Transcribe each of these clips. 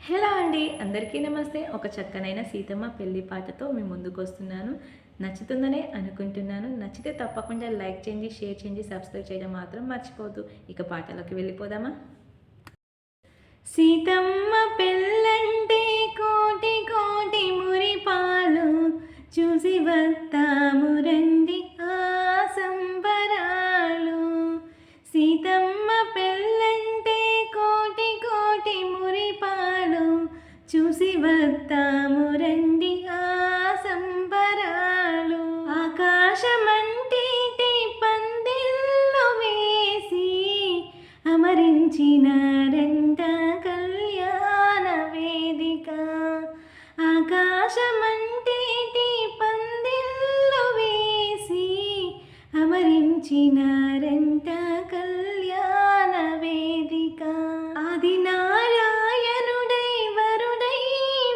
Hello అండి, అందరికీ నమస్తే. ఒక చక్కనైన సీతమ్మ పెళ్లి పాటతో మీ ముందుకు వస్తున్నాను. నచ్చుతుందనే అనుకుంటున్నాను. నచ్చితే తప్పకుండా లైక్ చేయండి, షేర్ చేయండి, సబ్స్క్రైబ్ చేయడం మాత్రం మర్చిపోవద్దు. ఇక పాటలోకి వెళ్ళిపోదామా? సీతమ్మ పెళ్ళంటే కోటి కోటి మురిపాలు చూసి వస్తాము రండి ఆ సంబరాలు. సీతమ్మ పెళ్ళంటే కోటి కోటి మురిపాలు చూసి వస్తాము రండి ఆ సంబరాలు. ఆకాశమంటిటి పందిళ్ళు వేసి అమరించిన రెంట కళ్యాణ వేదిక. ఆకాశమంటిటి పందిళ్ళు వేసి అమరించిన రెంట కళ్యాణ వేదిక. ఆది నారాయణుడై వరుడై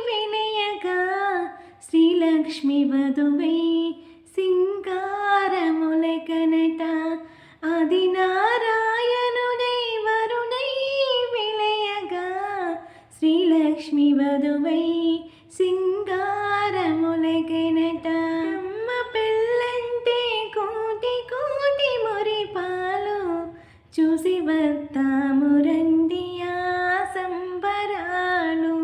వినయగా శ్రీలక్ష్మి వధువై సింగారములకనట. ఆది నారాయణుడై వరుడై వినయగా శ్రీలక్ష్మి వధువై సింగారములకనట. అమ్మ పెళ్ళంటే కోటి కోటి మురిపాలు చూసి వస్తాము రండి ఆ సంబరాలు.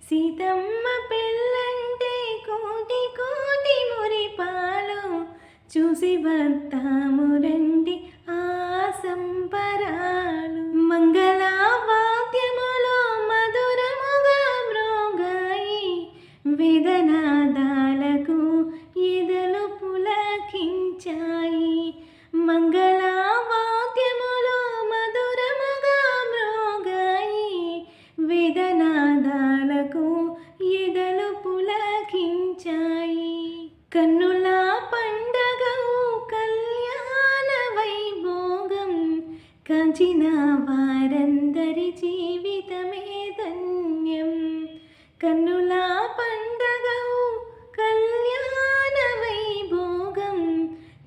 సీతమ్మ పెళ్ళంటే కోటి కోటి మురిపాలు చూసి వస్తాము రండి ఆ సంబరాలు. మంగళ వాద్యములో మధురముగా మ్రోగాయి వేదనాదాలకు ఎదలు పులకించాయి. మంగళ వాద్యములో మధురముగా మ్రోగాయి వేదనాదాలకు ఎదలు పులకించాయి. కన్నుల పండగవు కళ్యాణ వైభోగం కాంచిన వారందరి జీవితమే ధన్యం. కన్నుల పండగవు కళ్యాణ వైభోగం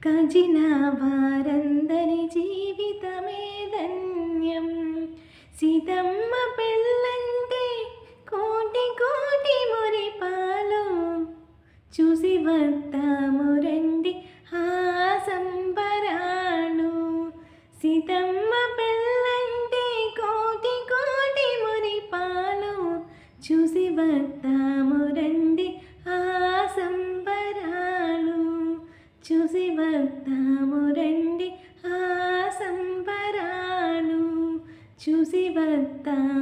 కాంచిన వారందరి జీవితమే ధన్యం. సీతమ్మ పెళ్ళంటే కోటి కోటి మురిపాలు చూసి వస్తాము రండి ఆ సంబరాలు. సీతమ్మ పెళ్ళంటే కోటి కోటి మురిపాలు చూసి వస్తాము రండి ఆ సంబరాలు. చూసి వస్తాము రండి ఆ సంబరాలు. చూసి వస్తాము